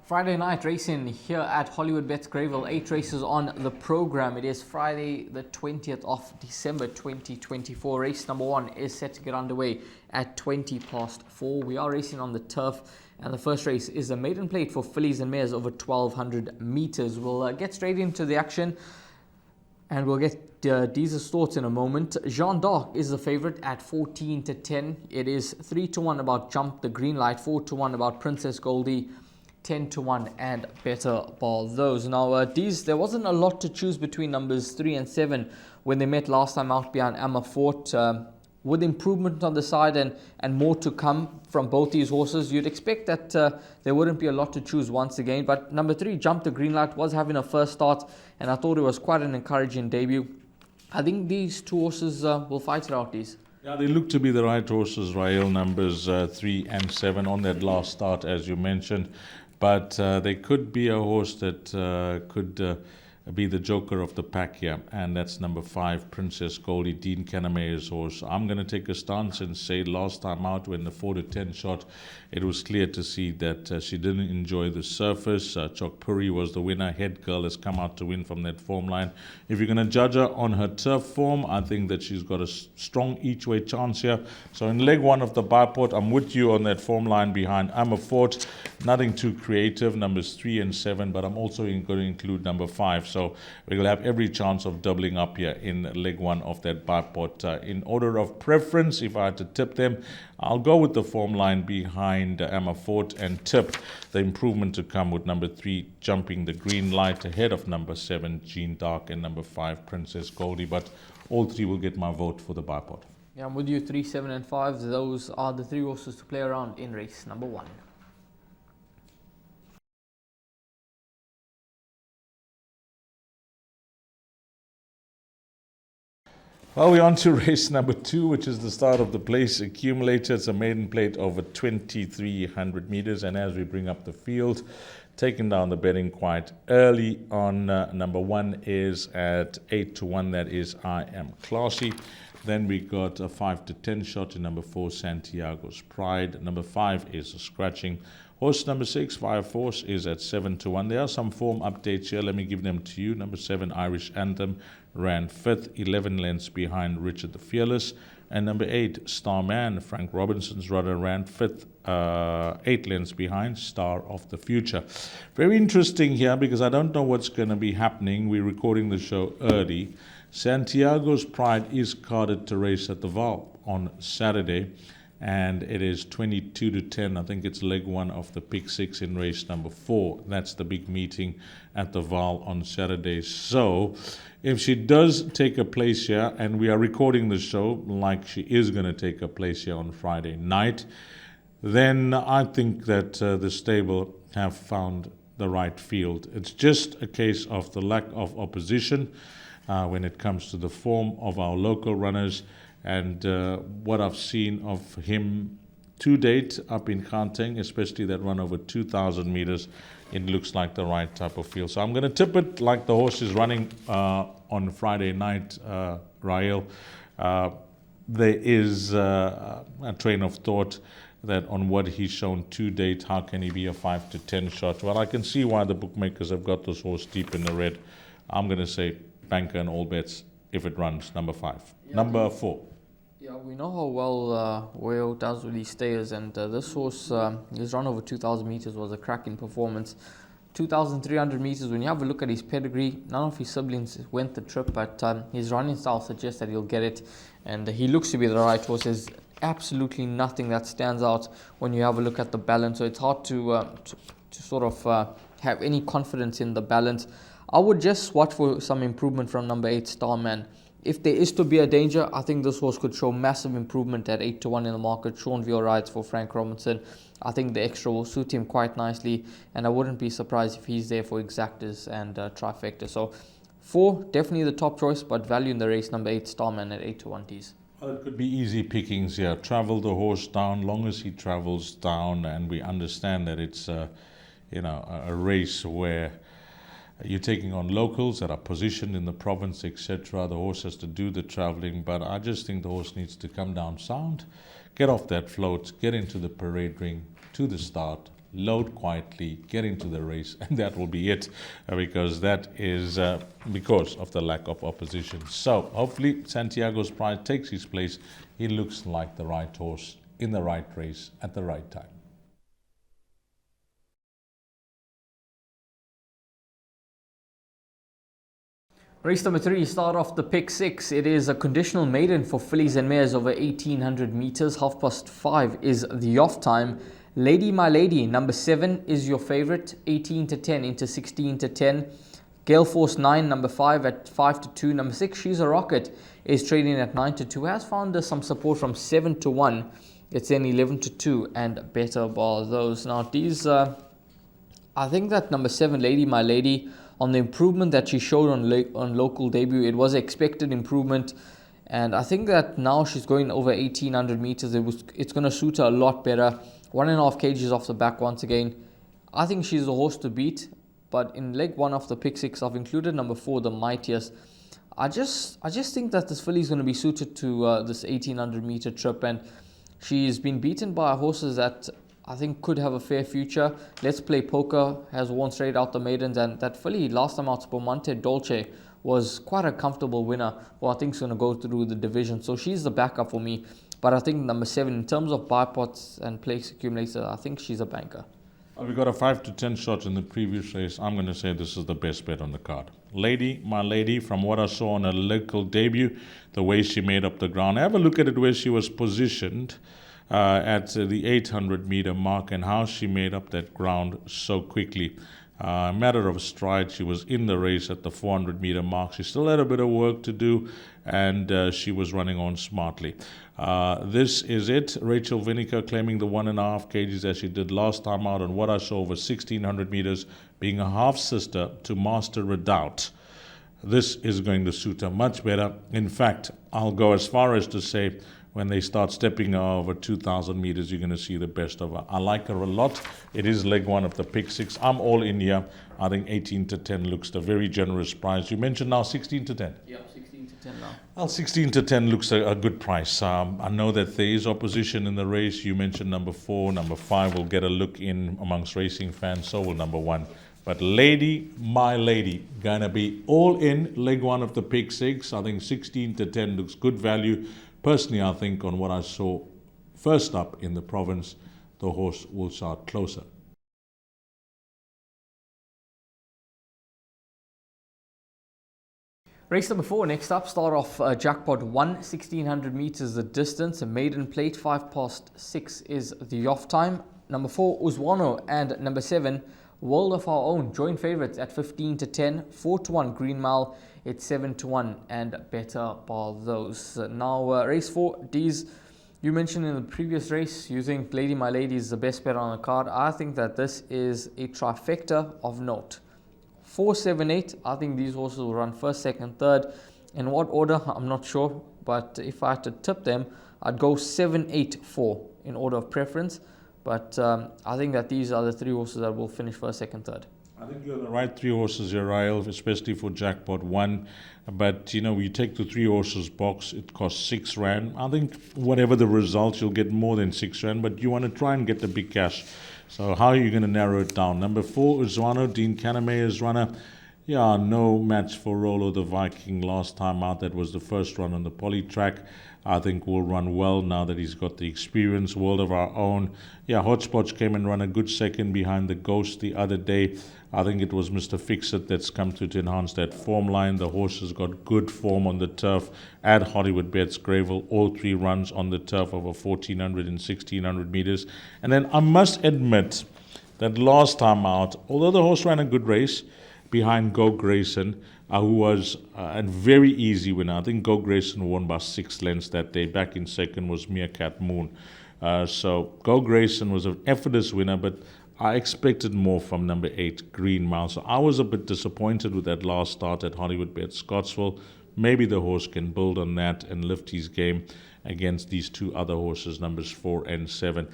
Friday night racing here at Hollywoodbets Greyville. 8 races on the program. It is Friday the 20th of December 2024. Race number 1 is set to get underway at 4:20. We are racing on the turf, and the first race is a maiden plate for fillies and mares over 1200 meters. We'll get straight into the action, and we'll get Deez's thoughts in a moment. Jean d'Arc is the favorite at 14-10. It is 3-1 about Jump the Green Light, 4-1 about Princess Goldie, 10-1 and better bar those. Now, Deez, there wasn't a lot to choose between numbers 3 and 7 when they met last time out behind Amma Fort. With improvement on the side and more to come from both these horses, you'd expect that there wouldn't be a lot to choose once again. But number 3, Jump the Green Light, was having a first start, and I thought it was quite an encouraging debut. I think these two horses will fight it out, Deez. Yeah, they look to be the right horses, Rael, numbers 3 and 7 on that last start, as you mentioned. But they could be a horse that could be the joker of the pack here, and that's number 5, Princess Goldie, Dean Caname's horse. I'm going to take a stance and say last time out when the 4-10 shot, it was clear to see that she didn't enjoy the surface. Chok Puri was the winner. Head Girl has come out to win from that form line. If you're going to judge her on her turf form, I think that she's got a strong each-way chance here. So in leg 1 of the biport, I'm with you on that form line behind Amma Fort. Nothing too creative, numbers 3 and 7, but I'm also going to include number 5. So we will have every chance of doubling up here in leg 1 of that biport. In order of preference, if I had to tip them, I'll go with the form line behind Amma Fort and tip the improvement to come with number 3, Jumping the Green Light, ahead of number 7, Jean d'Arc, and number 5, Princess Goldie. But all 3 will get my vote for the biport. Yeah, I'm with you. 3, 7 and 5. Those are the 3 horses to play around in race number 1. Well, we're on to race number 2, which is the start of the place accumulator. It's a maiden plate over 2,300 meters. And as we bring up the field, taking down the betting quite early on, number 1 is at 8-1. That is I Am Classy. Then we got a 5-10 shot in number 4, Santiago's Pride. Number 5 is a scratching. Horse number 6, Fire Force, is at 7-1. There are some form updates here. Let me give them to you. Number 7, Irish Anthem, ran 5th, 11 lengths behind Richard the Fearless. And number 8, Starman, Frank Robinson's rudder, ran 5th, 8 lengths behind Star of the Future. Very interesting here because I don't know what's going to be happening. We're recording the show early. Santiago's Pride is carded to race at the Val on Saturday, and it is 22-10. I think it's leg 1 of the pick 6 in race number 4. That's the big meeting at the Val on Saturday. So if she does take a place here, and we are recording the show like she is going to take a place here on Friday night, then I think that the stable have found the right field. It's just a case of the lack of opposition when it comes to the form of our local runners. And what I've seen of him to date up in Gauteng, especially that run over 2,000 meters, it looks like the right type of field. So I'm going to tip it like the horse is running on Friday night, Rael. There is a train of thought that on what he's shown to date, how can he be a 5-10 shot? Well, I can see why the bookmakers have got this horse deep in the red. I'm going to say banker and all bets if it runs, number 5. Yeah, number 4. Yeah, we know how well Whale does with these stayers, and this horse, his run over 2,000 meters was a cracking performance. 2,300 meters, when you have a look at his pedigree, none of his siblings went the trip, but his running style suggests that he'll get it, and he looks to be the right horse. There's absolutely nothing that stands out when you have a look at the balance, so it's hard to sort of have any confidence in the balance. I would just watch for some improvement from number 8, Starman. If there is to be a danger, I think this horse could show massive improvement at 8-1 in the market. Sean Veal rides for Frank Robinson. I think the extra will suit him quite nicely, and I wouldn't be surprised if he's there for exactas and trifecta. So 4, definitely the top choice, but value in the race, number 8, Starman at 8-1 T's. Well, it could be easy pickings here. Travel the horse down, long as he travels down, and we understand that it's a race where you're taking on locals that are positioned in the province, etc. The horse has to do the traveling, but I just think the horse needs to come down sound, get off that float, get into the parade ring to the start, load quietly, get into the race, and that will be it, because that is because of the lack of opposition. So hopefully Santiago's Pride takes his place. He looks like the right horse in the right race at the right time. Race number 3, start off the pick 6. It is a conditional maiden for fillies and mares over 1800 meters. 5:30 is the off time. Lady My Lady, number 7 is your favorite. 18 to 10 into 16 to 10. Gale Force 9, number 5 at 5 to 2. Number 6, She's a Rocket, is trading at 9 to 2. Has found some support from 7 to 1. It's then 11 to 2 and better bar those. Now these, I think that number 7, Lady My Lady, on the improvement that she showed on local debut, it was expected improvement, and I think that now she's going over 1800 meters. It's going to suit her a lot better. 1.5 kgs off the back once again. I think she's the horse to beat, but in leg 1 of the pick 6, I've included number 4, the Mightiest. I just think that this filly is going to be suited to this 1800 meter trip, and she's been beaten by horses that I think could have a fair future. Let's Play Poker has won straight out the maidens, and that filly last time out, Spumante Dolce, was quite a comfortable winner, who I think is going to go through the division. So she's the backup for me. But I think number 7, in terms of bipods and place accumulator, I think she's a banker. We got a 5 to 10 shot in the previous race. I'm going to say this is the best bet on the card. Lady My Lady, from what I saw on her local debut, the way she made up the ground. Have a look at it where she was positioned at the 800 meter mark, and how she made up that ground so quickly. Matter of stride, she was in the race at the 400 meter mark. She still had a bit of work to do, and she was running on smartly. This is it. Rachel Vinegar claiming the 1.5 kgs as she did last time out on what I saw over 1600 meters, being a half sister to Master Redoubt. This is going to suit her much better. In fact, I'll go as far as to say, when they start stepping over 2,000 meters, you're going to see the best of her. I like her a lot. It is leg 1 of the pick 6. I'm all in here. I think 18 to 10 looks a very generous price. You mentioned now 16 to 10. Yeah, 16 to 10 now. Well, 16 to 10 looks a good price. I know that there is opposition in the race. You mentioned number 4. Number 5 will get a look in amongst racing fans. So will number 1. But Lady My Lady, going to be all in leg 1 of the pick 6. I think 16 to 10 looks good value. Personally, I think on what I saw first up in the province, the horse will start closer. Race number 4, next up, start off jackpot 1, 1600 meters the distance. A maiden plate, 6:05 is the off time. Number 4, Uzwano, and number 7, World of Our Own, joint favourites at 15 to 10, 4 to 1 Green Mile. It's 7 to 1 and better bar those. Now, race 4, these you mentioned in the previous race, you think Lady My Lady is the best bet on the card. I think that this is a trifecta of note. 4, 7, 8, I think these horses will run first, second, third. In what order, I'm not sure, but if I had to tip them, I'd go 7, 8, 4 in order of preference. But I think that these are the 3 horses that will finish first, second, third. I think you're the right 3 horses here, Rael, especially for jackpot 1. But, you know, we take the 3 horses box, it costs 6 Rand. I think whatever the results, you'll get more than 6 Rand, but you want to try and get the big cash. So how are you going to narrow it down? Number 4, Uzwano, Dean Canamayor's runner. Yeah, no match for Rolo the Viking last time out. That was the first run on the poly track. I think will run well now that he's got the experience. World of Our Own. Yeah, Hotspots came and ran a good second behind the Ghost the other day. I think it was Mr. Fix-It that's come to enhance that form line. The horse has got good form on the turf at Hollywoodbets Greyville. All 3 runs on the turf over 1400 and 1600 meters. And then I must admit that last time out, although the horse ran a good race behind Go Grayson, who was a very easy winner. I think Go Grayson won by 6 lengths that day. Back in second was Meerkat Moon. So Go Grayson was an effortless winner, but I expected more from number 8, Green Mile. So I was a bit disappointed with that last start at Hollywoodbets Scottsville. Maybe the horse can build on that and lift his game against these 2 other horses, numbers 4 and 7.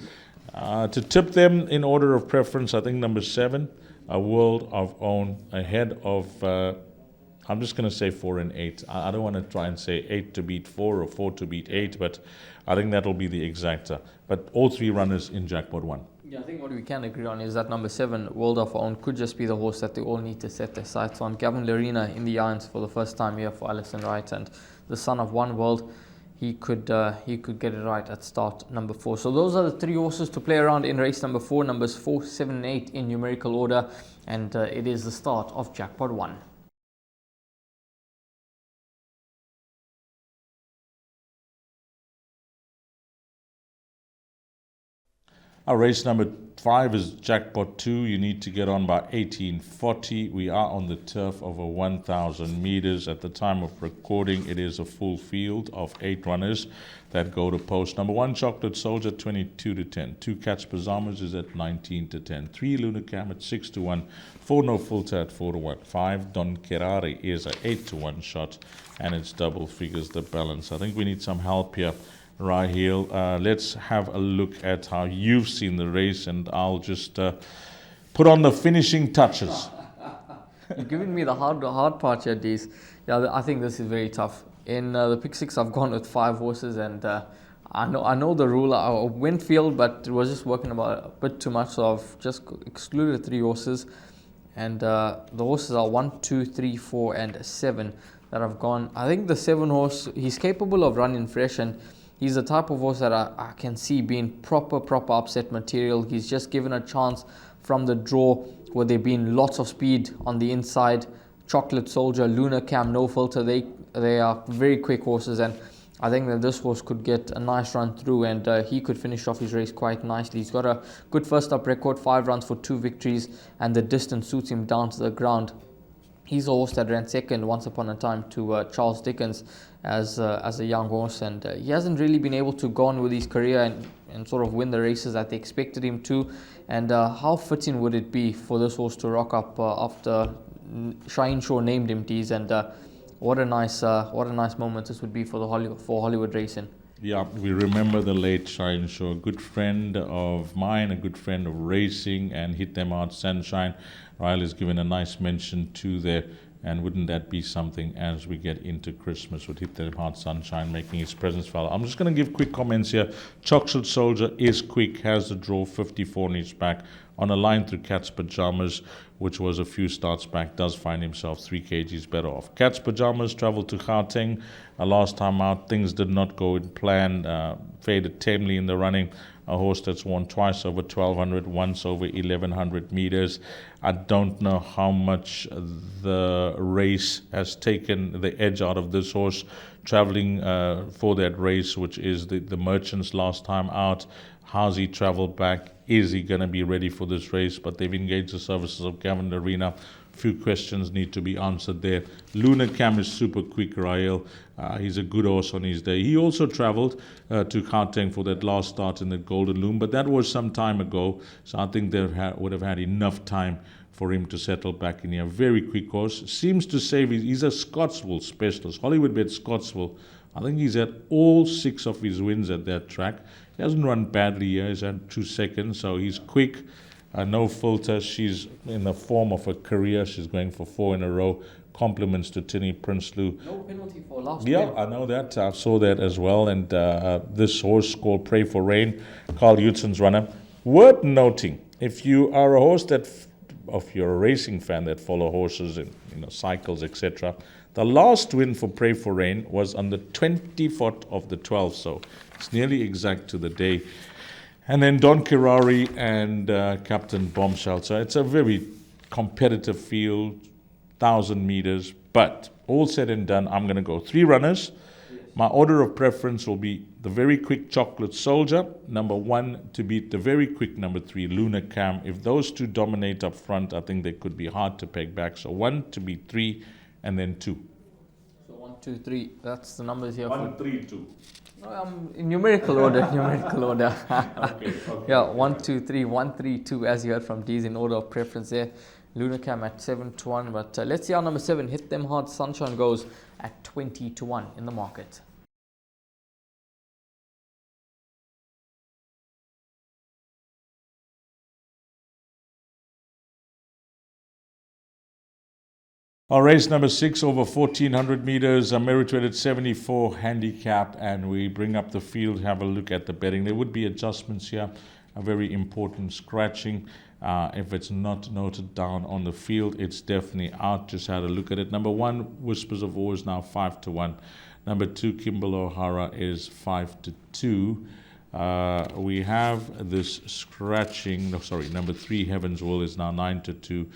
To tip them in order of preference, I think number 7, A World of Own, ahead of, I'm just going to say 4 and 8. I don't want to try and say 8 to beat 4 or 4 to beat 8, but I think that'll be the exacta. But all 3 runners in jackpot 1. Yeah, I think what we can agree on is that number 7, World of Own, could just be the horse that they all need to set their sights on. Gavin Larina in the irons for the first time here for Alison Wright, and the son of One World, he could get it right at start number 4. So those are the 3 horses to play around in race number 4, numbers 4, 7, and 8 in numerical order, and it is the start of Jackpot 1. Our race number 5 is Jackpot 2. You need to get on by 18:40. We are on the turf over 1,000 meters. At the time of recording, it is a full field of 8 runners that go to post. Number 1, Chocolate Soldier, 22-10. 2, Catch Pajamas is at 19-10. 3, Lunacam at 6-1. 4, No Filter at 4-1. 5, Don Kerari is a 8-1 shot, and it's double figures the balance. I think we need some help here. Raheel, let's have a look at how you've seen the race, and I'll just put on the finishing touches. You're giving me the hard part here, Dees. Yeah, I think this is very tough. In the pick 6, I've gone with 5 horses, and I know the rule. I went field, but it was just working about a bit too much, so I've just excluded 3 horses, and the horses are 1, 2, 3, 4, and 7 that I've gone. I think the 7 horse, he's capable of running fresh, and he's the type of horse that I can see being proper upset material. He's just given a chance from the draw where there been lots of speed on the inside. Chocolate Soldier, Lunacam, No Filter, they are very quick horses, and I think that this horse could get a nice run through, and he could finish off his race quite nicely. He's got a good first up record, 5 runs for 2 victories, and the distance suits him down to the ground. He's a horse that ran second once upon a time to Charles Dickens as a young horse, and he hasn't really been able to go on with his career and sort of win the races that they expected him to. And how fitting would it be for this horse to rock up after Shine Shaw named him, Tees, and what a nice moment this would be for Hollywood racing. Yeah, we remember the late Shine Shaw, a good friend of mine, a good friend of racing, and Hit Them Out Sunshine. Ryle is given a nice mention too there, and wouldn't that be something as we get into Christmas with Hit Them Out Sunshine making his presence felt. I'm just going to give quick comments here. Chocolate Soldier is quick, has the draw, 54 in his back. On a line through Cat's Pajamas, which was a few starts back, does find himself 3 kgs better off. Cat's Pajamas travelled to Gauteng. Last time out, things did not go in plan. Faded tamely in the running. A horse that's won twice over 1,200, once over 1,100 meters. I don't know how much the race has taken the edge out of this horse travelling for that race, which is the Merchants last time out. How's he travelled back? Is he going to be ready for this race? But they've engaged the services of Gavin Arena. Few questions need to be answered there. Lunacam is super quick, Raheel. He's a good horse on his day. He also travelled to Gauteng for that last start in the Golden Loom, but that was some time ago, so I think they would have had enough time for him to settle back in here. Very quick horse. Seems to save he's a Scottsville specialist. Hollywoodbets Scottsville. I think he's had all 6 of his wins at that track. He hasn't run badly here. He's had 2 seconds, so he's quick. No Filter. She's in the form of a career. She's going for 4 in a row. Compliments to Tinny Prinsloo. No penalty for last Yeah, win. I know that. I saw that as well. And this horse called Pray for Rain, Carl Hudson's runner. Worth noting, if you are a horse if you're a racing fan that follow horses and cycles, etc., the last win for Pray for Rain was on the 24th of the 12th, so it's nearly exact to the day. And then Don Kirari and Captain Bombshell. So it's a very competitive field, 1,000 meters. But all said and done, I'm going to go 3 runners. My order of preference will be the very quick Chocolate Soldier, number 1 to beat the very quick number 3, Lunacam. If those 2 dominate up front, I think they could be hard to peg back. So 1 to beat 3, and then 2. So 1, 2, 3. That's the numbers here. 1, 3, 2. In numerical order. Okay. Yeah, 1, 2, 3, 1, 3, 2, as you heard from D's in order of preference there. Lunacam at 7-1, but let's see how number 7, Hit Them Hard Sunshine, goes at 20-1 in the market. Our race number 6 over 1,400 meters, a merit-rated 74 handicap, and we bring up the field, have a look at the betting. There would be adjustments here a very important scratching. If it's not noted down on the field, it's definitely out. Just had a look at it. Number 1, Whispers of War, is now 5-1. Number 2, Kimball O'Hara, is 5-2. We have this scratching. No, sorry. Number 3, Heaven's Will, is now 9-2.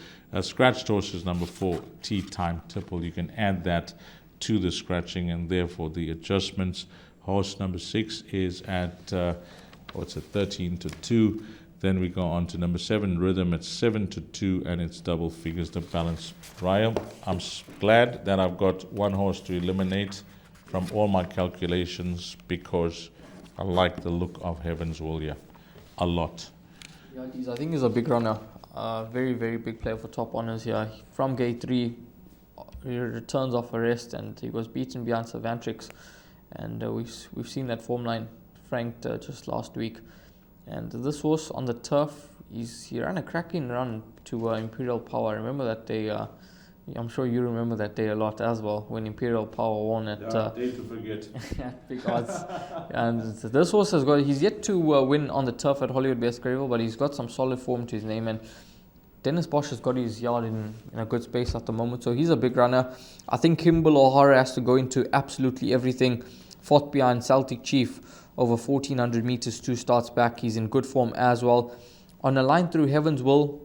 Scratched horse is number 4, Tea Time Tipple. You can add that to the scratching and therefore the adjustments. Horse number 6 is at 13-2. Then we go on to number 7, Rhythm, at 7-2, and it's double figures the balance. Ryan, I'm glad that I've got one horse to eliminate from all my calculations because I like the look of Heaven's Will here a lot. Yeah, I think he's a big runner. Very, very big player for top honours here. From gate 3, he returns off arrest and he was beaten behind Savantrix. And we've seen that form line franked just last week. And this horse on the turf, he ran a cracking run to Imperial Power. I remember that day. I'm sure you remember that day a lot as well, when Imperial Power won at day to forget. at big odds. And this horse he's yet to win on the turf at Hollywoodbets Greyville, but he's got some solid form to his name. And Dennis Bosch has got his yard in a good space at the moment, so he's a big runner. I think Kimball O'Hara has to go into absolutely everything. Fought behind Celtic Chief over 1400 meters, 2 starts back. He's in good form as well. On a line through Heaven's Will,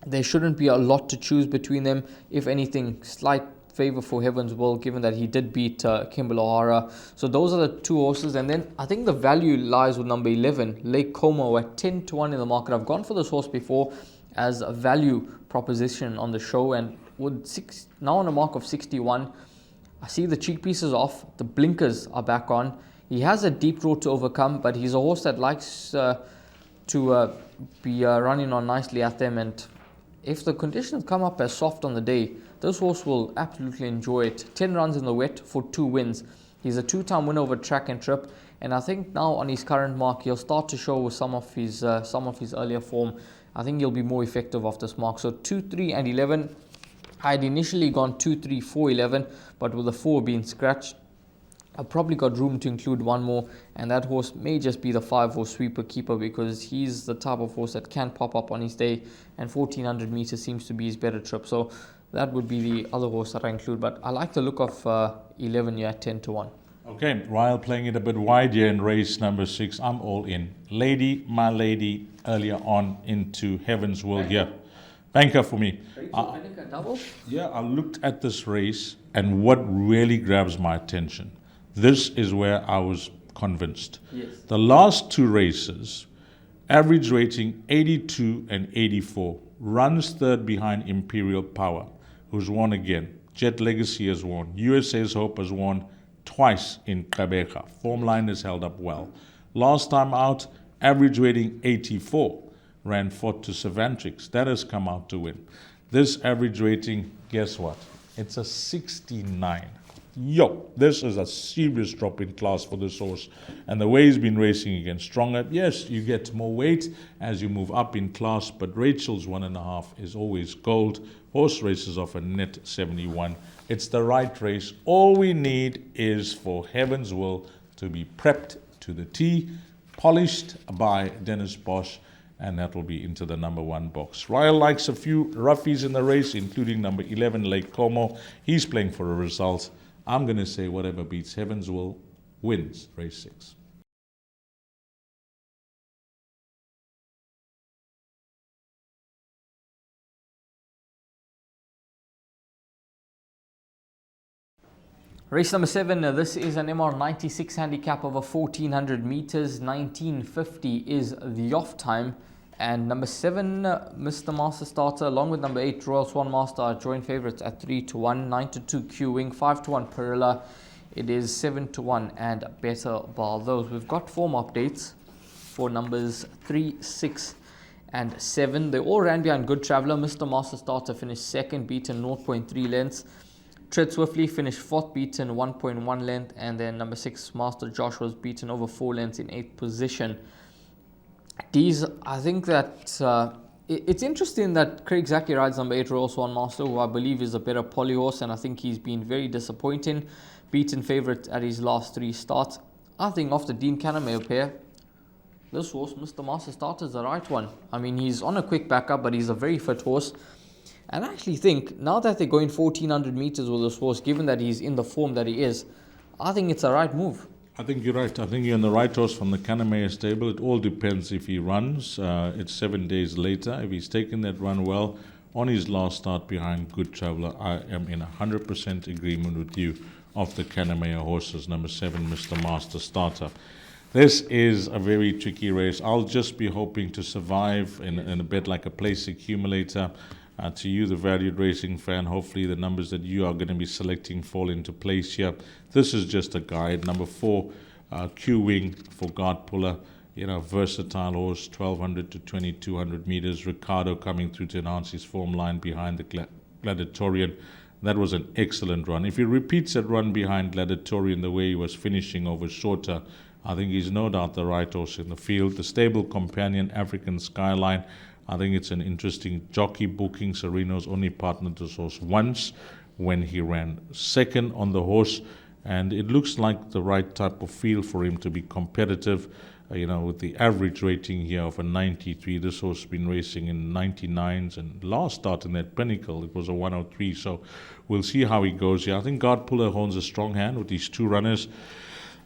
there shouldn't be a lot to choose between them. If anything, slight favour for Heaven's Will, given that he did beat Kimball O'Hara. So those are the 2 horses. And then I think the value lies with number 11, Lake Como, at 10-1 in the market. I've gone for this horse before as a value proposition on the show, and with now on a mark of 61, I see the cheek pieces off, the blinkers are back on. He has a deep road to overcome, but he's a horse that likes to be running on nicely at them. And if the conditions come up as soft on the day, this horse will absolutely enjoy it. 10 runs in the wet for 2 wins. He's a 2-time winner over track and trip, and I think now on his current mark, he'll start to show with some of his earlier form. I think he'll be more effective off this mark. So 2, 3, and 11. I had initially gone 2, 3, 4, 11, but with the 4 being scratched, I've probably got room to include one more, and that horse may just be the 5-horse sweeper keeper, because he's the type of horse that can pop up on his day, and 1400 meters seems to be his better trip. So that would be the other horse that I include, but I like the look of 11 here at 10-1. Okay, while playing it a bit wide here in race number 6, I'm all in. Lady, my lady, earlier on into Heaven's Will here. Banker for me. Double? Yeah, I looked at this race, and what really grabs my attention, this is where I was convinced. Yes. The last 2 races, average rating 82 and 84, runs third behind Imperial Power, who's won again. Jet Legacy has won. USA's Hope has won twice in Gqeberha. Form line has held up well. Last time out, average rating 84, ran 4th to Savantrix. That has come out to win. This average rating, guess what? It's a 69. Yo, this is a serious drop in class for this horse. And the way he's been racing against stronger, yes, you get more weight as you move up in class, but Rachel's 1.5 is always gold. Horse races off a net 71. It's the right race. All we need is for Heaven's Will to be prepped to the T, polished by Dennis Bosch, and that will be into the number 1 box. Royal likes a few roughies in the race, including number 11, Lake Como. He's playing for a result. I'm going to say whatever beats Heaven's Will wins race 6. Race number 7, this is an MR96 handicap over 1400 meters. 1950 is the off time. And number 7, Mr. Master Starter, along with number 8, Royal Swan Master, are joint favourites at 3-1, 9-2 Q-Wing, 5-1 Perilla. It is 7-1 and better bar those. We've got form updates for numbers 3, 6 and 7. They all ran behind Good Traveller. Mr. Master Starter finished second, beaten 0.3 lengths. Tread Swiftly finished 4th, beaten 1.1 length. And then number 6, Master Josh, was beaten over 4 lengths in 8th position. These, I think that it's interesting that Craig Zaki rides number 8, Royal Swan Master, who I believe is a better poly horse, and I think he's been very disappointing. Beaten favourite at his last 3 starts. I think off the Dean Canameo pair, This horse, Mr. Master Starter, is the right one. I mean, he's on a quick backup, but he's a very fit horse. And I actually think, now that they're going 1,400 meters with this horse, given that he's in the form that he is, I think it's a right move. I think you're right. I think you're on the right horse from the Kanamea stable. It all depends if he runs. It's 7 days later. If he's taken that run well on his last start behind Good Traveller, I am in 100% agreement with you of the Kanamea horses. Number 7, Mr. Master Starter. This is a very tricky race. I'll just be hoping to survive in a bet like a place accumulator. To you, the valued racing fan, hopefully the numbers that you are going to be selecting fall into place here. This is just a guide. Number 4, Q-Wing for Guard Puller. Versatile horse, 1,200 to 2,200 meters. Ricardo coming through to announce his form line behind the Gladiatorian. That was an excellent run. If he repeats that run behind Gladiatorian the way he was finishing over shorter, I think he's no doubt the right horse in the field. The stable companion, African Skyline, I think it's an interesting jockey booking. Sereno's only partnered this horse once when he ran second on the horse, and it looks like the right type of field for him to be competitive. With the average rating here of a 93, this horse has been racing in 99s, and last start in that Pinnacle, it was a 103. So we'll see how he goes here. I think Guard Puller holds a strong hand with these 2 runners.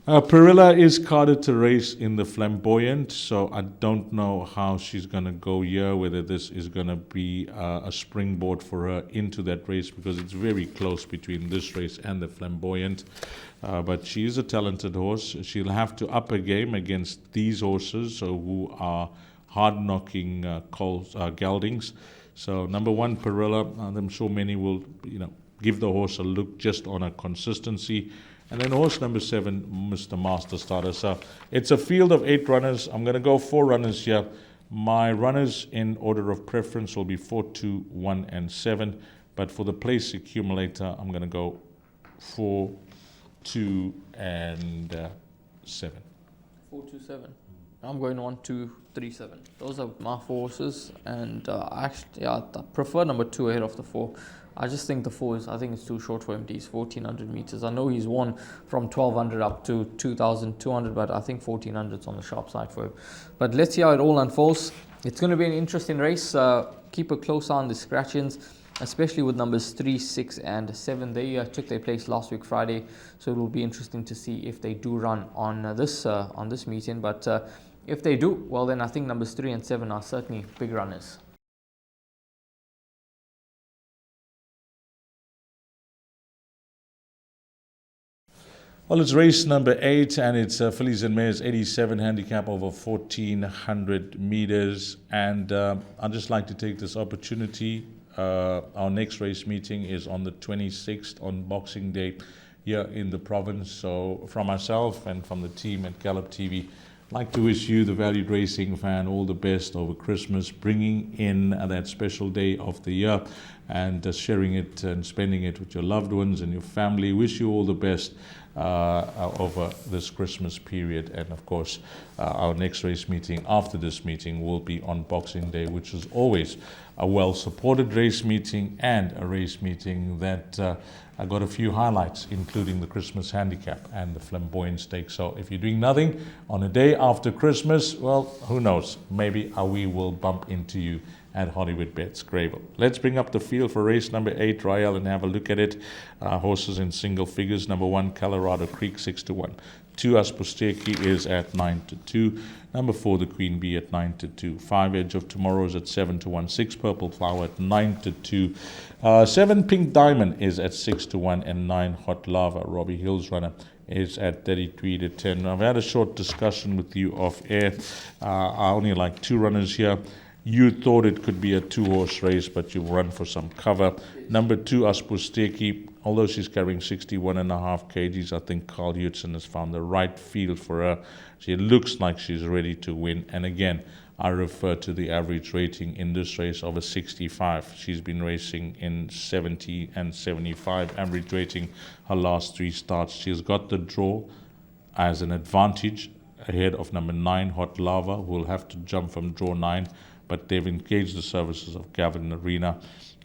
Perilla is carded to race in the Flamboyant, so I don't know how she's going to go here, whether this is going to be a springboard for her into that race, because it's very close between this race and the Flamboyant. But she is a talented horse. She'll have to up her game against these horses who are hard-knocking geldings. So number 1, Perilla, I'm sure many will give the horse a look just on her consistency. And then horse number 7, Mr. Master Starter. So it's a field of 8 runners. I'm going to go 4 runners here. My runners in order of preference will be 4, 2, 1, and 7. But for the place accumulator, I'm going to go 4, 2, and 7. 4, 2, 7. I'm going 1, 2, 3, 7. Those are my 4 horses. And I prefer number 2 ahead of the 4. I just think the 4 I think it's too short for him. He's 1,400 meters. I know he's won from 1,200 up to 2,200, but I think 1,400 is on the sharp side for him. But let's see how it all unfolds. It's going to be an interesting race. Keep a close eye on the scratch-ins, especially with numbers 3, 6, and 7. They took their place last week Friday, so it will be interesting to see if they do run on this meeting. But if they do, well, then I think numbers 3 and 7 are certainly big runners. Well, it's race number 8, and it's Fillies and Mares 87 handicap over 1,400 meters. And I'd just like to take this opportunity. Our next race meeting is on the 26th on Boxing Day here in the province. So from myself and from the team at Gallop TV, I'd like to wish you, the valued racing fan, all the best over Christmas, bringing in that special day of the year and sharing it and spending it with your loved ones and your family. Wish you all the best over this Christmas period. And of course, our next race meeting after this meeting will be on Boxing Day, which is always a well-supported race meeting and a race meeting that I got a few highlights, including the Christmas handicap and the Flamboyant Stakes. So if you're doing nothing on a day after Christmas, well, who knows? Maybe we will bump into you at Hollywoodbets Greyville. Let's bring up the field for race number 8, Royale, and have a look at it. Horses in single figures. Number 1, Colorado Creek, 6-1. 2, Asposteki is at 9-2. Number 4, the Queen Bee at 9-2. 5, Edge of Tomorrow is at 7-1. 6, Purple Flower at 9-2. 7, Pink Diamond is at 6-1. And 9, Hot Lava, Robbie Hill's runner, is at 33-10. I've had a short discussion with you off air. I only like 2 runners here. You thought it could be a 2-horse race, but you run for some cover. Number 2, Asposteki, although she's carrying 61.5 kgs, I think Carl Hudson has found the right field for her. She looks like she's ready to win. And again, I refer to the average rating in this race of a 65. She's been racing in 70 and 75 average rating her last 3 starts. She's got the draw as an advantage ahead of number 9, Hot Lava, who will have to jump from draw 9. But they've engaged the services of Gavin Arena.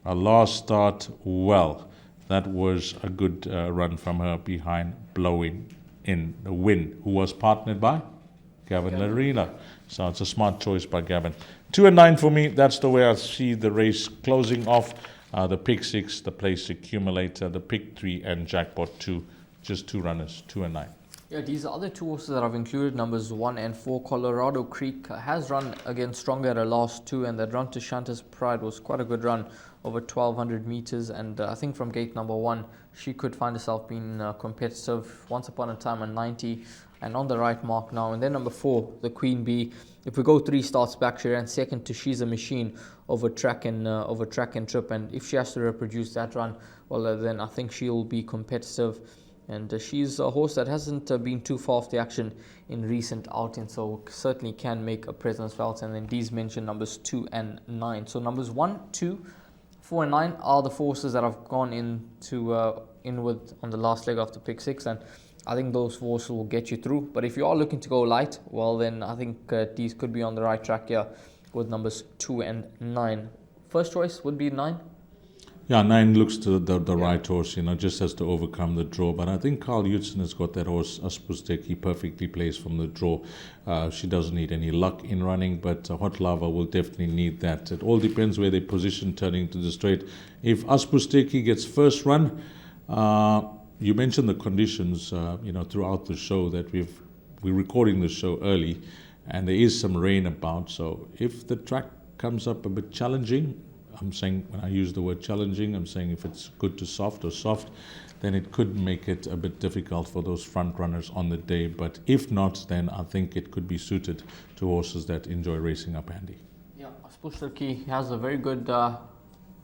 Her last start, well, that was a good run from her behind Blowing in the Wind, who was partnered by Gavin Larina. So it's a smart choice by Gavin. 2 and 9 for me. That's the way I see the race closing off. The pick 6, the place accumulator, the pick 3, and jackpot 2. Just 2 runners, 2 and 9. Yeah, these are the 2 horses that I've included, numbers 1 and 4. Colorado Creek has run against stronger at her last 2, and that run to Shanta's Pride was quite a good run over 1,200 meters. And I think from gate number 1, she could find herself being competitive once upon a time on 90 and on the right mark now. And then number 4, the Queen Bee. If we go 3 starts back, she ran second to She's a Machine over track and trip. And if she has to reproduce that run, well, then I think she'll be competitive. And she's a horse that hasn't been too far off the action in recent outings, so certainly can make a presence felt. And then these mentioned numbers 2 and 9. So numbers 1, 2, 4 and 9 are the horses that I've gone in with on the last leg of the pick 6, and I think those horses will get you through. But if you are looking to go light, well then I think these could be on the right track here with numbers 2 and 9. First choice would be 9. Yeah, 9 looks to the right horse, just has to overcome the draw. But I think Carl Hudson has got that horse, Aspusteki, perfectly placed from the draw. She doesn't need any luck in running, but Hot Lava will definitely need that. It all depends where they position turning to the straight. If Aspusteki gets first run, you mentioned the conditions, throughout the show that we're recording the show early, and there is some rain about. So if the track comes up a bit challenging, I'm saying, when I use the word challenging, I'm saying if it's good to soft or soft, then it could make it a bit difficult for those front runners on the day. But if not, then I think it could be suited to horses that enjoy racing up handy. Yeah, Aspusteki has a very good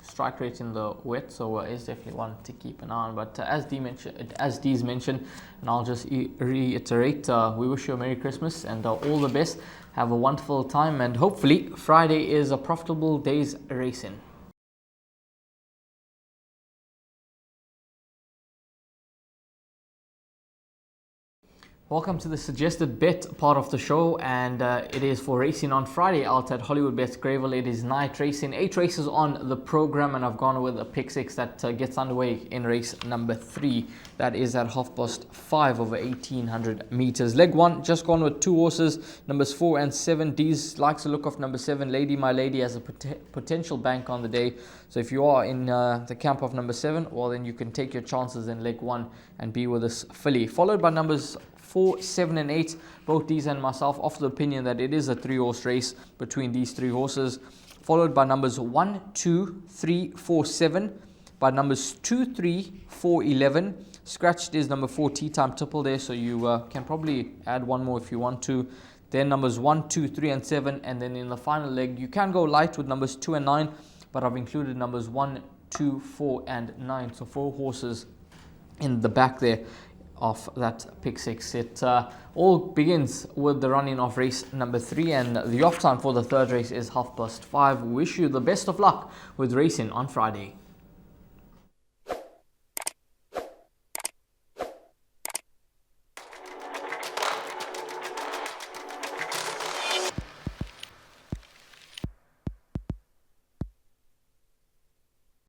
strike rate in the wet, so it's definitely one to keep an eye on. But as Dee's mentioned, and I'll just reiterate, we wish you a Merry Christmas and all the best. Have a wonderful time, and hopefully Friday is a profitable day's racing. Welcome to the suggested bet part of the show, and it is for racing on Friday out at Hollywoodbets Greyville. It is night racing, 8 races on the program, and I've gone with a pick 6 that gets underway in race number 3. That is at 5:30 over 1,800 meters. Leg 1, just gone with 2 horses, numbers 4 and 7. Dees likes the look of number 7, Lady My Lady, has a potential bank on the day. So if you are in the camp of number 7, well then you can take your chances in leg 1 and be with this filly. Followed by numbers 4, 7 and 8. Both these and myself of the opinion that it is a 3-horse race between these 3 horses. Followed by numbers 1, 2, 3, 4, 7. By numbers 2, 3, 4, 11. Scratched is number 4, Tea Time Triple there, so you can probably add one more if you want to. Then numbers 1, 2, 3 and 7. And then in the final leg, you can go light with numbers 2 and 9. But I've included numbers 1, 2, 4 and 9. So 4 horses in the back there of that pick 6. It all begins with the running of race number 3, and the off time for the third race is 5:30. We wish you the best of luck with racing on Friday.